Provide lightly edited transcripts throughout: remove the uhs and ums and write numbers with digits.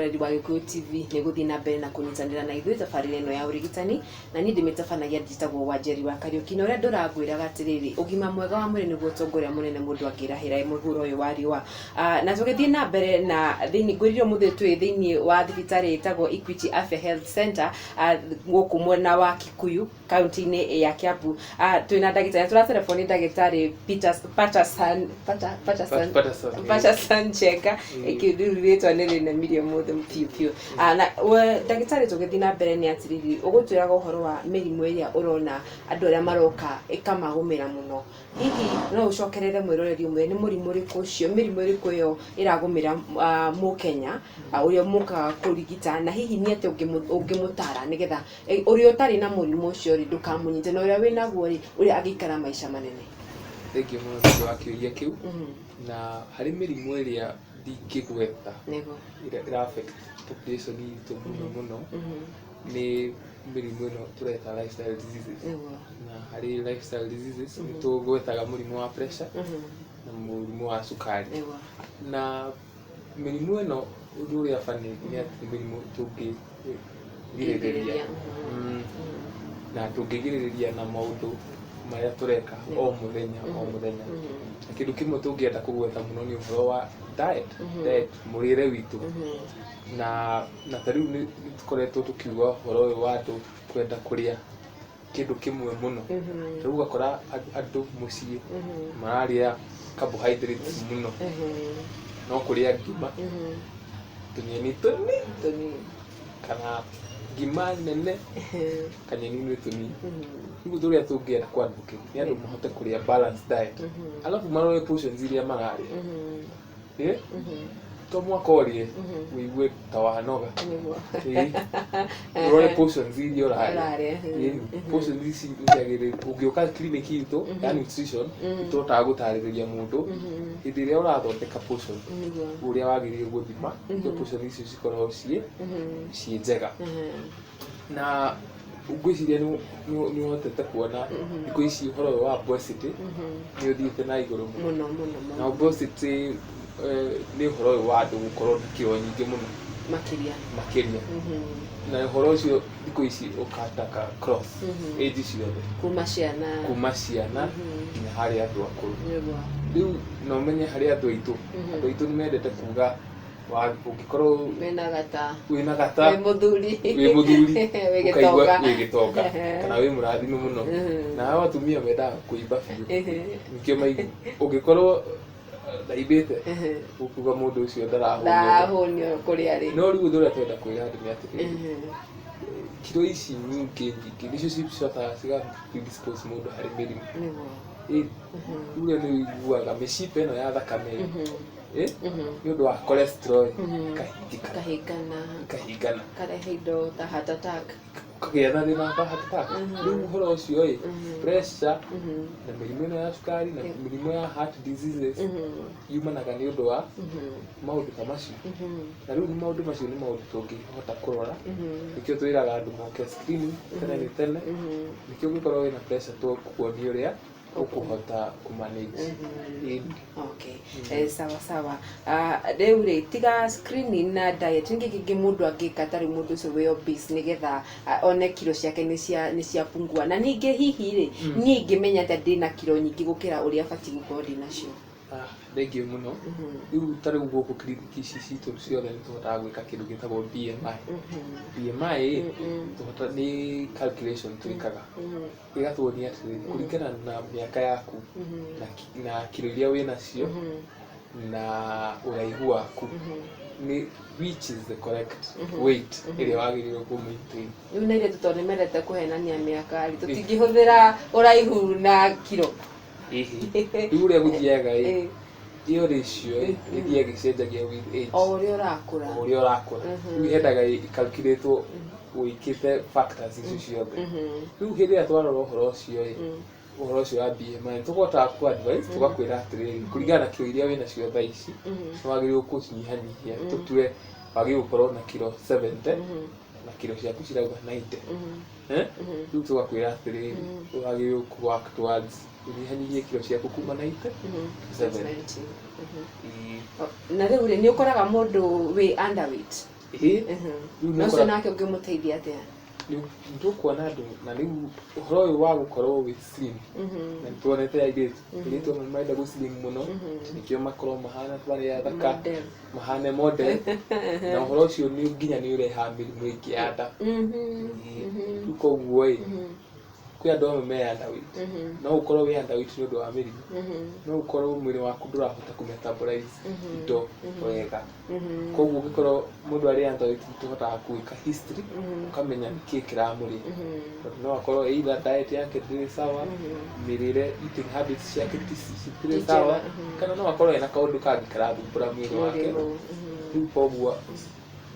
murori wa Gikuyu TV ni guthii na mbere na kunyitanira na ithuĩ thabarĩ ĩno ya ũrigitani na niĩ ndĩmĩtabanagia njĩtagwo Wanjeri wa Kariũki. Na ũrĩa ndũrangwĩraga atĩrĩrĩ, ũgima mwega wa mwĩrĩ nĩguo ũtongoria mũnene mũndũ angĩrahĩra mũhuro ũyũ wa riũa. Na tũgĩthiĩ na mbere na thĩinĩ ngwĩrire mũthĩ twĩ thĩinĩ wa thibitarĩ ĩtagwo Equity Afya Health Center gũkũ mwena wa Kikuyu kaunti-inĩ ya Kiambu. Twĩna ndagĩtarĩ tũratelefoni ndagĩtarĩ Patterson Cheka ikĩndurĩtwo nĩ rĩna Miriam Muthoni piu. Na ndagĩtarĩ tũgĩthiĩ na mbere nĩ atĩrĩrĩ, ũgũtwĩraga ũhoro wa mĩrimũ ĩrĩa ũrona andũ arĩa maroka ĩkamagũmĩra mũno. Hihi no ũcokerere mwĩroreri ũmwe nĩ mũrimũ ũrĩkũ ũcio, mĩrimũ ĩrĩkũ ĩyo ĩragũmĩra Mũkenya ũrĩa mũkaga kũrigita, na hihi nĩ atĩ ũngĩmũtara nĩgetha ũrĩa ũtarĩ na mũrimũ ũcio rĩ ndũkamũnyite, na ũrĩa wĩnaguo rĩ ũrĩa angĩikara maica manene. Thank you mũno wa kĩũria kĩu. Na harĩ mĩrimũ ĩrĩa ndingĩgweta ĩra affect population itũ mũno nĩ mĩrimũ ĩno tũreta lifestyle diseases. Na harĩ lifestyle diseases nĩ tũgwetaga mũrimũ wa pressure na mũrimũ wa cukari. Na mĩrimũ ĩno ũndũ ũrĩa bani nĩ atĩ mĩrimũ tũngĩgirĩrĩria na tũngĩgirĩrĩria na maũndũ marĩa tũreka o mũthenya. Na kĩndũ kĩmwe tũngĩenda kũgweta mũno nĩ ũhoro wa diet mũrĩre witũ. Na ta rĩu nĩ tũkoretwo tũkiuga ũhoro ũyũ wa andũ kwenda kũrĩa kĩndũ kĩmwe mũno. Rĩu ũgakora andũ mũciĩ mararĩa carbohydrates mũno, no kũrĩa ngima, tũnyeni tũnini kana ngima nene kanyeni tũnini. Rĩu ũrĩa tũngĩenda kwandĩka nĩ andũ mahote kũrĩa balanced diet, alafu marore portions iria mararĩa. To mwaka ũrĩe wĩigue ta wanoga, ũrore portions iria ũrarĩa. Portions ici nĩciagĩrĩire. Ũngĩũka clinic itũ ya nutrition tũhotaga gũtarĩria mũndũ hĩndĩ ĩrĩa ũrathondeka portion ũrĩa wagĩrĩire gũthima portion icio cikoragwo ciĩ njega. Na ngwĩciria nĩ ũhotete kuona thikũ ici ũhoro wa obesity nĩ ũthiĩte na igũrũ mũno. Na obesity nĩ ũhoro ũyũ wa andũ gũkorwo na kilo nyingĩ mũno makĩria. Na ũhoro ũcio thikũ ici ũkataka cross age ciothe, kuma ciana nginya harĩ andũ akũrũ. Rĩu no ũmenye harĩ andũ aitũ nĩ mendete kuga ũngĩkorwo wĩna gata wĩ mũthuri ũkaigua wĩ gĩtonga kana wĩ mũrathimũ mũno. Na hao atumia mendaga kũimba biũ, nĩkĩo ũngĩkorwo ndaibĩte ũkuga mũndũ ũcio ndarahũnio kũrĩa rĩ. No rĩu ũndũ ũrĩa twenda kwĩra andũ nĩ atĩ kiro ici nyingĩ nĩcio cicokaga ciga-predispose mũndũ harĩ mĩrimũ. Rĩu nĩ ũiguaga mĩcipa ĩno ya thakame nĩ ũndũ wa cholesterol ikahingana, karehe indo ta heart attack, ukagĩa na thĩna wa heart attack. Rĩu ũhoro ũcio pressure na mĩrimũ ĩno ya cukari na mĩrimũ ya heart diseases yumanaga nĩ ũndũ wa maũndũ ta macio. Na rĩu maũndũ macio nĩ maũndũ tũngĩhota kũrora, nĩkĩo twĩraga andũ moke screening tene. Nĩkĩo ũngĩkorwo wĩna pressure tũkuonia ũrĩa ũkũhota kũmanage. Sawa. Rĩu rĩ tiga screening na diet nĩ kĩngĩ mũndũ angĩka tarĩ mũndũ ũcio wĩ obese nĩgetha one kilo ciake nĩ ciapungua. Na ningĩ hihi rĩ niĩ ingĩmenya atĩ ndĩna kilo nyingĩ gũkĩra ũrĩa batiĩ gũkorwo ndĩnacio. Thengiũ mũno. Rĩu tarĩu gũkũ clinic ici citũ ciothe nĩ tũhotaga gwĩka kĩndũ gĩtagwo BMI. BMI nĩ calculation twĩkaga ĩgatuonia atĩrĩrĩ, kũringana na mĩaka yaku na kilo iria wĩnacio na ũraihu waku which is the correct weight ĩrĩa wagĩrĩirwo kũ-maintain. Rĩu nĩ tondũ nĩ mendete kũhenania mĩaka rĩ tũtingĩhũthĩra ũraihu na kilo. Rĩu ũrĩa gũthiaga iyo ratio ĩthiaga ĩcenjagia with age o ũrĩa ũrakũra. Rĩu hendaga ĩkalculatwo wĩkĩte factors icio ciothe. Rĩu hĩndĩ ĩrĩa twarora ũhoro ũcio wa BMI tũkũhotaga kũ-advise tũgakwĩra atĩrĩrĩ, kũringana na kilo iria wĩnacio thaa ici nĩ wagĩrĩirwo kũnyihanyihia tũtue wagĩrĩirwo gũkorwo na kilo 70 na kilo ciaku cirauga 90. Rĩu tũgakwĩra atĩrĩrĩ wagĩrĩirwo work towards unyihanyihie kilo ciaku kuma 90 70. Na rĩu nĩ ũkoraga mũndũ wĩ underweight no so nake ungemuteithia atia ndio kuona andu na rĩu ũhoro ũyũ wa gũkorwo with slim na tuonete airĩtu airĩtu maida gũ slim mũno nikĩo makorwo mahana twarĩ athaka mahane model na ũhoro ũcio nĩ nginya nĩ ũrehaga mĩrimũ ĩngĩ ya nda koguo kwĩ andũ amwe me underweight no ũkorwo wĩ underweight nĩ ũndũ wa mĩrimũ no ũkorwo mwĩrĩ waku ndũrahota kũmetabolize indo wega koguo ũngĩkorwo mũndũ arĩ underweight tũhotaga gwĩka history ũkamenya nĩkĩĩ kĩramũrĩa no akorwo either diet yake ndĩrĩ sawa mĩrĩre eating habits ciake citirĩ sawa kana no akorwo ena kaũndũ kangĩ karathumbũra mwĩrĩ wake rĩu koguo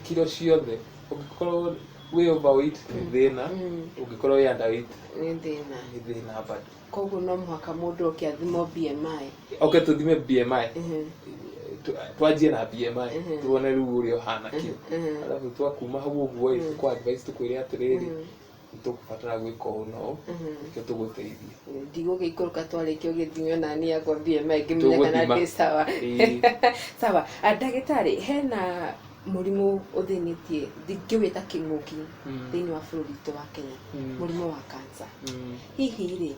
kiro ciothe ũngĩkorwo wĩ overweight nĩ thĩna ũngĩkorwo wĩ underweight nĩ thĩna bado koguo no mũhaka mũndũ oke athimwo BMI tũthime BMI twanjie na BMI tuone rĩu ũrĩa ũhana kĩo arabu twakuma hau ũguo kwa advice tũkwĩre atĩrĩrĩ tũkũbatara gwĩka ũũ na ũũ nĩkĩo tũgũteithia ndigũgĩikũrũka twarĩkia ũgĩthimio nani yakwa BMI ngĩmenya kana ndĩ sawa sawa ndagĩtarĩ hena mũrimũ ũthĩnĩtie ngĩwĩta kĩng'ũki thĩinĩ wa bũrũri witũ wa Kenya mũrimũ wa cancer hihi rĩ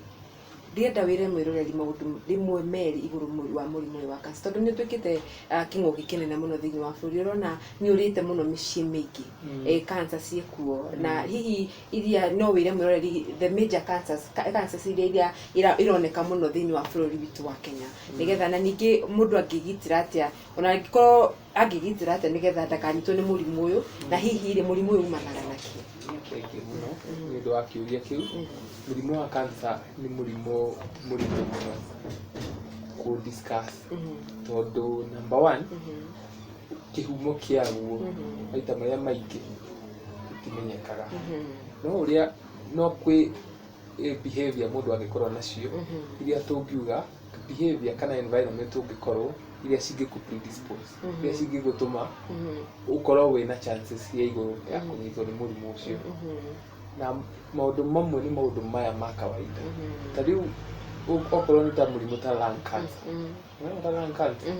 ndĩrenda wĩre mwĩroreri maũndũ rĩmwe merĩ igũrũ wa mũrimũ wa cancer tondũ nĩ twĩkĩte kĩng'ũki kĩnene mũno thĩinĩ wa bũrũri ũrona nĩ ũrĩte mũno mĩciĩ mĩingĩ cancer ciĩkuo na hihi iria no wĩre mwĩroreri the major cancers iria ironeka mũno thĩinĩ wa bũrũri witũ wa Kenya nĩgetha na ningĩ mũndũ angĩgitĩra atĩa ona angĩkorwo angĩgitĩra atĩa nĩgetha ndakanyitwo nĩ mũrimũ ũyũ na hihi rĩ mũrimũ ũyũ umanaga nakĩ nĩ ũndũ wa kĩũria kĩu mũrimũ wa cancer nĩ mũrimũ mũritũ mũno kũ discuss tondũ number one kĩhumo kĩaguo maita marĩa maingĩ gĩtimenyekaga no ũrĩa no kwĩ behavior mũndũ angĩkorwo nacio iria tũngiuga behavior kana environment ũngĩkorwo iria cingĩkũ predispose iria cingĩgũtũma ũkorwo wĩna chances ya igũrũ ya kũnyitwo nĩ mũrimũ ũcio na maũndũ mamwe nĩ maũndũ maya ma kawaida ta rĩu okorwo nĩ ta mũrimũ ta lung cancer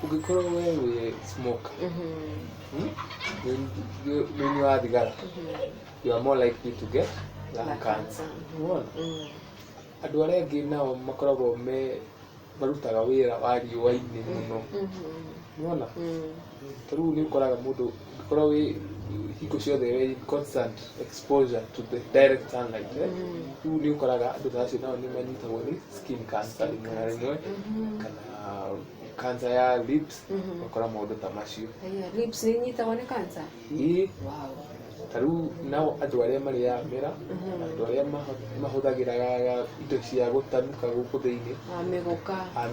ũngĩkorwo we wĩ smoker nĩnyua thigara you are more likely to get lung cancer andũ arĩa angĩ nao makoragwo marutaga wĩra wa riũa-inĩ mũno nĩwona ta rĩu nĩ ũkoraga mũndũ ũngĩkorwo wĩ hingo ciothe wĩ constant exposure to the direct sunlight rĩu nĩ ũkoraga andũ ta acio nao nĩ manyitagwo nĩ skin cancer rĩmwe na rĩmwe kana cancer ya lips ũgakora maũndũ ta macio lips nĩ inyitagwo nĩ cancer ta rĩu nao andũ arĩa marĩaga mĩra andũ arĩa mahũthagĩra indo cia gũtanuka gũkũ thĩinĩ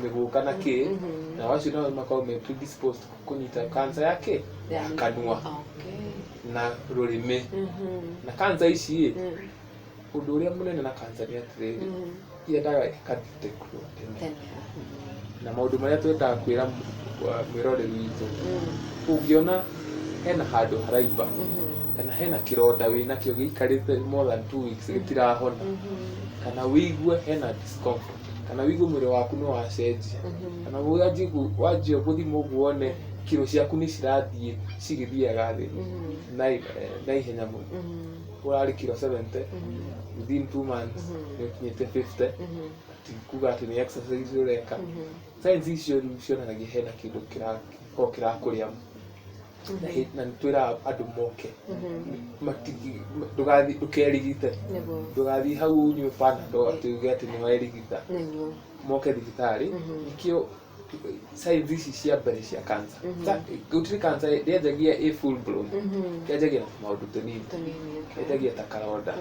mĩgũka na kĩ na acio nao makoragwo me predisposed kũnyita cancer ya kĩ ya kanua na rũrĩmĩ na cancer ici ũndũ ũrĩa mũnene na cancer nĩ atĩrĩrĩ yendaga ĩkadetekwo tene na maũndũ marĩa twendaga kwĩra mwĩroreri witũ ũngĩona hena handũ haraimba kana hena kĩronda wĩnakĩo gĩikarĩte more than 2 weeks gĩtirahona kana wĩigue hena discomfort kana wĩigue mwĩrĩ waku nĩ wacenjia kana wanjia gũthima ũguo wone kiro ciaku nĩ cirathiĩ cigĩthiaga thĩ na ihenya mũno ũrarĩ kiro 70 within 2 months nĩ ũkinyĩte 50 kuga atĩ nĩ exercise ũreka signs icio cionanagia hena kĩndũ kĩrakũrĩa na nĩtwĩraga andũ moke ndũkerigite ndũgathiĩ hau unyue panadol atĩ uge atĩ nĩwerigita moke thibitarĩ nĩkĩo signs ici cia mbere cia cancer gũtirĩ cancer ndĩanjagia ĩ full blown ndĩanjagia na maũndũ tũnini ndĩanjagia ta karonda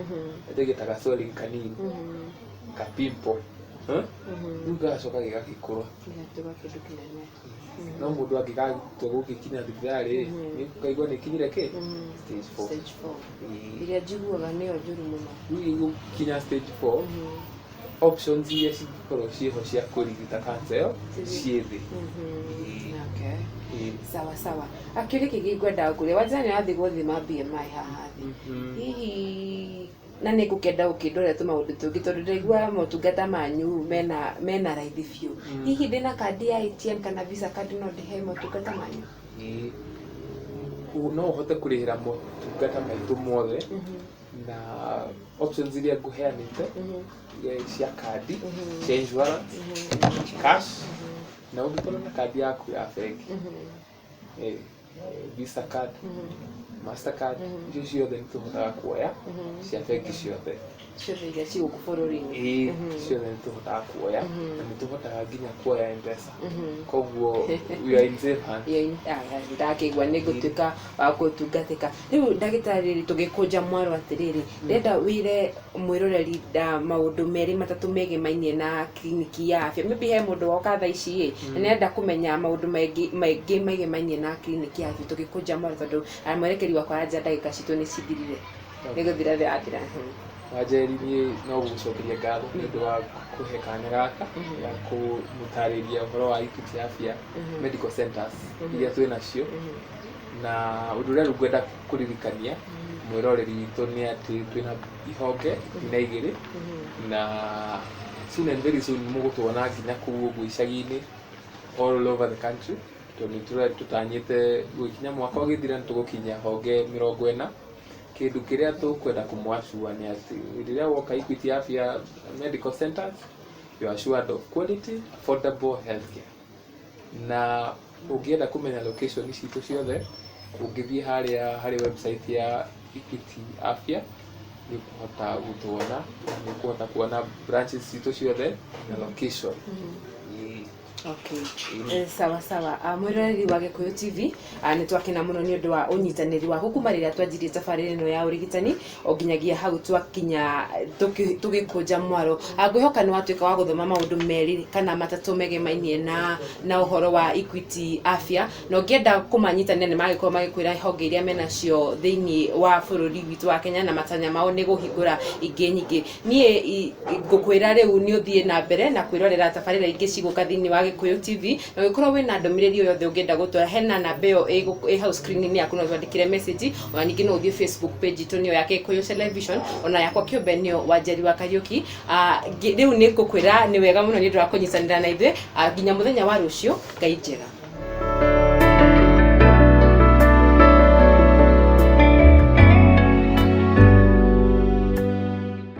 ndĩanjagia ta swelling kanini ka pimple rĩu gacoka gĩgagĩkũra no mũndũ angĩgagĩtua gũgĩkinya thibitarĩ nĩũkaigua nĩkinyire kĩ stage 4 iria njiguaga nĩyo njũru mũno rĩu gũkinya stage 4 options iria cingĩkorwo ciĩho cia kũrigita cancer ĩyo ciĩ thĩ sawa sawa akĩrĩ kĩngĩ ngwenda ngũrĩa wanja nĩ wathiĩ gũthima BMI haha thĩ hihi na nĩ ngũkenda ũkĩndorera tũmaũndũ tũngĩ tondũ ndaigua motungata manyu mena raithi biũ hihi ndĩna kandi ya ATM kana visa card no ndĩhe motungata manyu no uhote kurihira motungata maitu mothe na options iria nguheanite cia kadi cia insurance cash na ungikorwo na kadi yaku ya bengi Visa card Mastercard icio ciothe nituhotaga kuoya cia bengi ciothe ciothe iria ci gũkũ bũrũri-inĩ ciothe nituhotaga kuoya na nituhotaga nginya kuoya M-Pesa koguo we are in safe hands. Ndakĩigua nĩ ngũtuĩka wa gũtungatĩka rĩu ndagĩtarĩ tũgĩkũnja mwaro atĩrĩrĩ ndenda wĩre mwĩroreri maũndũ merĩ matatũ megemainie na kliniki ya afya maybe he mũndũ woka thaa ici na nĩenda kũmenya maũndũ maingĩ megemainie na kliniki ya afya tũgĩkũnja mwaro tondũ mwerekeri wakwa aranja ndagĩka citũ nĩ cithirire nĩ gũthira thira Wajeri niĩ no gũgũcokeria ngatho nĩ ũndũ wa kũhe kanya gaka ya kũmũtarĩria ũhoro wa Equity Afya medical centers iria twĩ nacio na ũndũ ũrĩa ngwenda kũririkania mwĩroreri witũ nĩ atĩ twĩna ihonge na igĩrĩ na soon and very soon mũgũtuona nginya kũu ũguo icagi-inĩ all over the country tondũ tũtanyĩte gũkinya mwaka ũgĩthira nĩ tũgũkinyia honge 40. Kĩndũ kĩrĩa tũkwenda kũmwacua nĩ atĩ rĩrĩa woka Equity Afya medical centers you are assured of quality affordable healthcare na ũngĩenda kũmenya location citũ ciothe ũngĩthiĩ harĩ website ya Equity Afya nĩ ũkũhota gũtuona nĩ ũkũhota kuona branches citũ ciothe na location. Okay. Sawa mwĩroreri wa Gĩkũyũ TV nĩ twakena mũno nĩ ũndũ wa ũnyitanĩri wa kuma rĩrĩa twanjirie thabarĩ ĩno ya ũrigitani o nginyagia hau twakinya tũgĩkũnja mwaro ngwĩhoka nĩ watuĩka wa gũthoma maũndũ merĩ kana matatũ megemainie na ũhoro wa Equity Afya na ũngĩenda kũmanyitanĩra nĩ magĩkorwo magĩkwĩra honge iria menacio thĩinĩ wa bũrũri witũ wa Kenya na matanya mao nĩ kũhingũra ingĩ nyingĩ niĩ ngũkwĩra rĩu nĩ ũthiĩ na mbere na kwĩrorera tabarĩra ingĩ cigũka thĩinĩ wa Gĩkũyũ TV na ũkorwo wĩna ndũmĩrĩri o yothe ũngĩenda gũtwara hena namba ĩyo ĩ hau screen-inĩ yaku no twandĩkĩre message ona ningĩ no ũthiĩ Facebook page itũ nĩyo ya Gĩkũyũ Television ona yakwa kĩũmbe nĩyo Wanjeri wa Kariũki rĩu nĩ ngũkwĩra nĩ wega mũno nĩ ũndũ wa kũnyitanĩra na ithuĩ nginya mũthenya wa rũciũ Ngai njega.